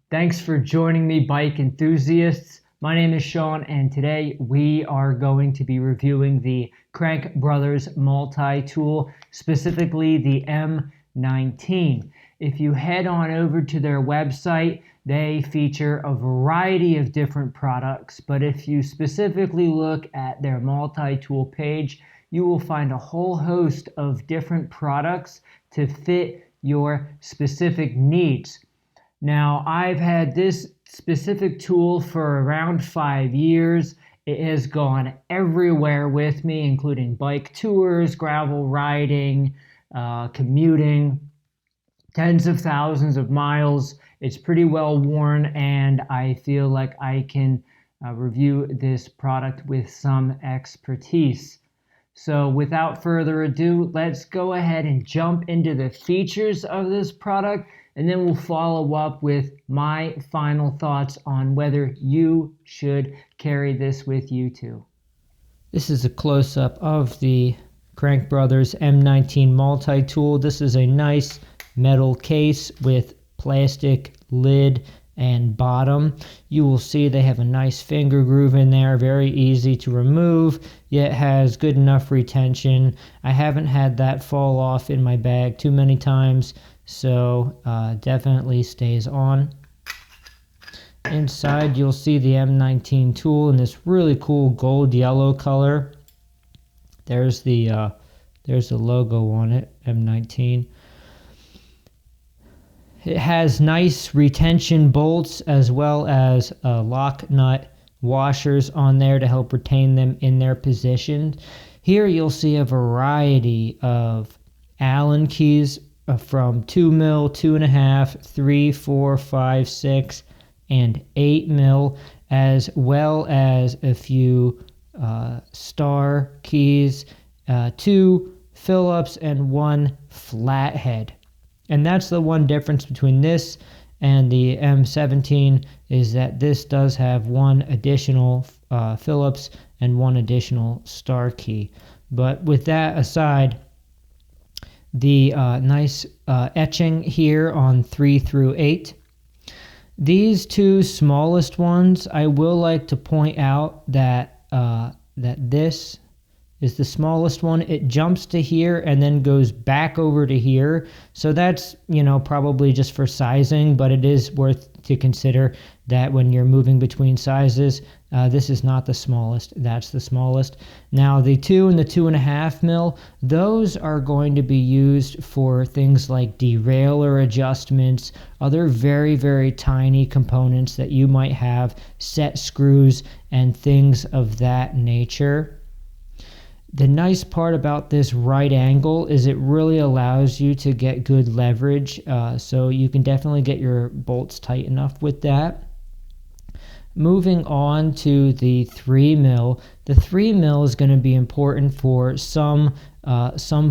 Thanks for joining me, bike enthusiasts. My name is Sean, and today we are going to be reviewing the Crank Brothers Multitool, specifically the M-19. If you head on over to their website, they feature a variety of different products, but if you specifically look at their Multitool page, you will find a whole host of different products to fit your specific needs. Now, I've had this specific tool for around 5 years. It has gone everywhere with me, including bike tours, gravel riding, commuting, tens of thousands of miles. It's pretty well worn, and I feel like I can review this product with some expertise. So without further ado, let's go ahead and jump into the features of this product, and then we'll follow up with my final thoughts on whether you should carry this with you too. This is a close-up of the Crank Brothers M-19 multi-tool. This is a nice metal case with plastic lid and bottom. You will see they have a nice finger groove in there, very easy to remove, yet has good enough retention. I haven't had that fall off in my bag too many times, so definitely stays on. Inside you'll see the M19 tool in this really cool gold yellow color. There's the logo on it, M19. It has nice retention bolts as well as lock nut washers on there to help retain them in their position. Here you'll see a variety of Allen keys from 2 mil, 2.5, 3, 4, 5, 6, and 8 mil, as well as a few star keys, 2 Phillips, and 1 flathead. And that's the one difference between this and the M17, is that this does have 1 additional Phillips and 1 additional star key. But with that aside, the nice etching here on 3 through 8. These 2 smallest ones, I will like to point out that this is the smallest one. It jumps to here and then goes back over to here. So that's, probably just for sizing, but it is worth to consider that when you're moving between sizes, this is not the smallest, that's the smallest. Now the 2 and the 2.5 mil, those are going to be used for things like derailleur adjustments, other very, very tiny components that you might have, set screws and things of that nature. The nice part about this right angle is it really allows you to get good leverage, so you can definitely get your bolts tight enough with that. Moving on to the 3 mil. The 3 mil is going to be important for some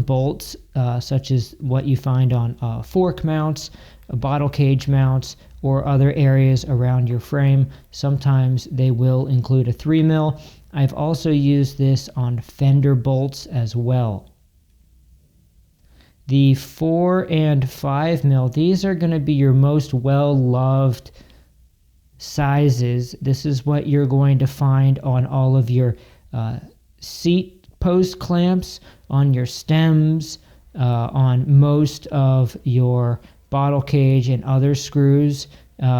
bolts, such as what you find on fork mounts, bottle cage mounts, or other areas around your frame. Sometimes they will include a 3 mil. I've also used this on fender bolts as well. The 4 and 5 mil, these are going to be your most well-loved sizes. This is what you're going to find on all of your seat post clamps, on your stems, on most of your bottle cage and other screws.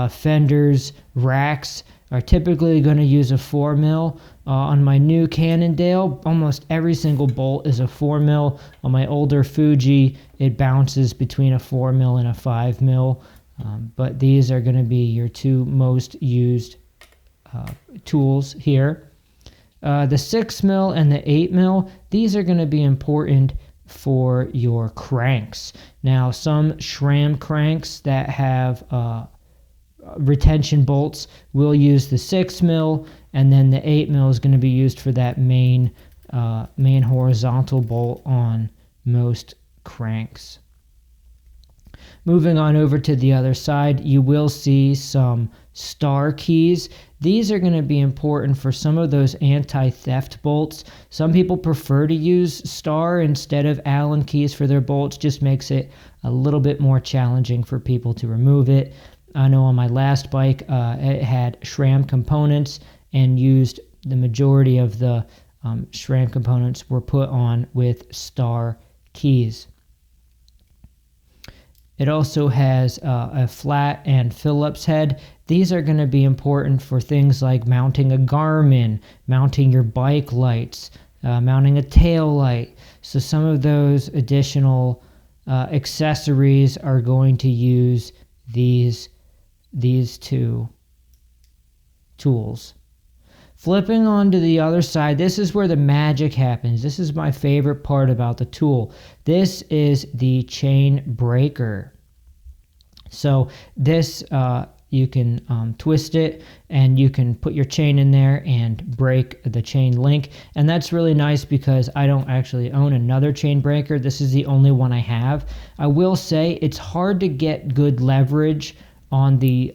Fenders, racks are typically going to use a 4 mil. On my new Cannondale, almost every single bolt is a 4 mil. On my older Fuji, it bounces between a 4 mil and a 5 mil. But these are going to be your 2 most used tools here. The 6 mil and the 8 mil, these are going to be important for your cranks. Now, some SRAM cranks that have retention bolts will use the 6 mil, and then the 8 mil is going to be used for that main horizontal bolt on most cranks. Moving on over to the other side, you will see some star keys. These are going to be important for some of those anti-theft bolts. Some people prefer to use star instead of Allen keys for their bolts. Just makes it a little bit more challenging for people to remove it. I know on my last bike, it had SRAM components, and used the majority of the SRAM components were put on with star keys. It also has a flat and Phillips head. These are going to be important for things like mounting a Garmin, mounting your bike lights, mounting a tail light. So some of those additional accessories are going to use these two tools. Flipping onto the other side, this is where the magic happens. This is my favorite part about the tool. This is the chain breaker. So this, you can twist it, and you can put your chain in there and break the chain link. And that's really nice because I don't actually own another chain breaker. This is the only one I have. I will say it's hard to get good leverage on the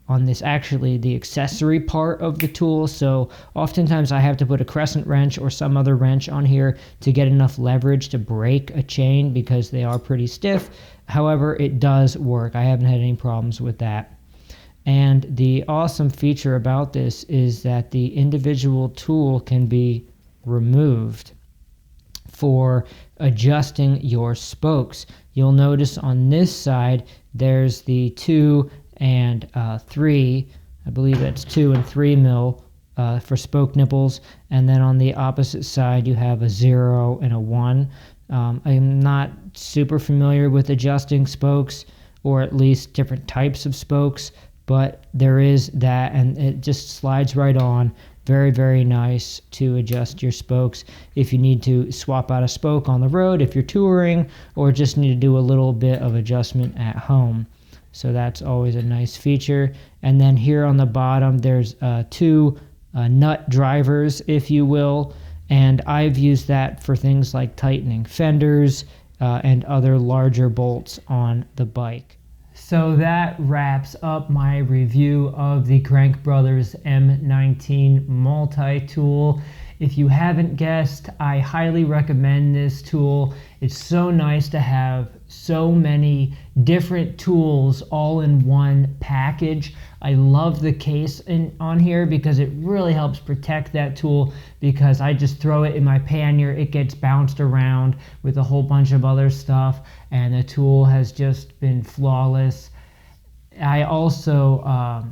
the accessory part of the tool. So oftentimes I have to put a crescent wrench or some other wrench on here to get enough leverage to break a chain because they are pretty stiff. However, it does work. I haven't had any problems with that. And the awesome feature about this is that the individual tool can be removed for adjusting your spokes. You'll notice on this side there's the 2 and 3, I believe it's 2 and 3 mil for spoke nipples, and then on the opposite side you have a 0 and a 1. I'm not super familiar with adjusting spokes, or at least different types of spokes, but there is that, and it just slides right on. Very, very nice to adjust your spokes if you need to swap out a spoke on the road, if you're touring, or just need to do a little bit of adjustment at home. So that's always a nice feature. And then here on the bottom, there's 2 nut drivers, if you will. And I've used that for things like tightening fenders and other larger bolts on the bike. So that wraps up my review of the Crank Brothers M-19 multi-tool. If you haven't guessed, I highly recommend this tool. It's so nice to have so many different tools all in one package. I love the case on here because it really helps protect that tool, because I just throw it in my pannier, it gets bounced around with a whole bunch of other stuff, and the tool has just been flawless. I also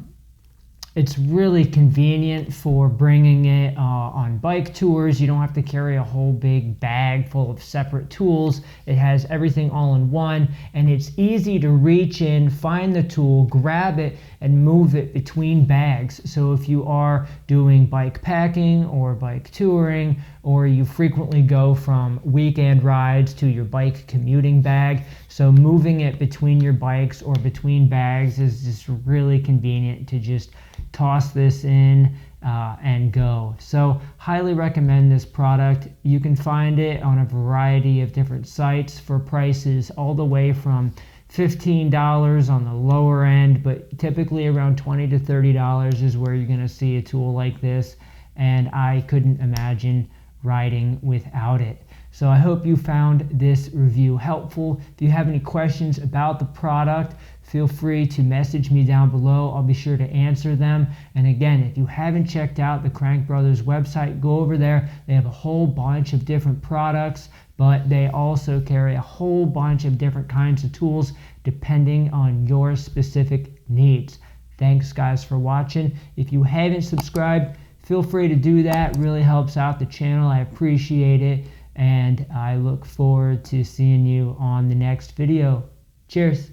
it's really convenient for bringing it on bike tours. You don't have to carry a whole big bag full of separate tools. It has everything all in one, and it's easy to reach in, find the tool, grab it, and move it between bags. So if you are doing bike packing or bike touring, or you frequently go from weekend rides to your bike commuting bag, so moving it between your bikes or between bags is just really convenient to just toss this in and go. So highly recommend this product. You can find it on a variety of different sites for prices all the way from $15 on the lower end, but typically around $20 to $30 is where you're going to see a tool like this, and I couldn't imagine riding without it. So I hope you found this review helpful. If you have any questions about the product, feel free to message me down below. I'll be sure to answer them. And again, if you haven't checked out the Crank Brothers website, go over there. They have a whole bunch of different products, but they also carry a whole bunch of different kinds of tools depending on your specific needs. Thanks guys for watching. If you haven't subscribed, feel free to do that. It really helps out the channel. I appreciate it. And I look forward to seeing you on the next video. Cheers.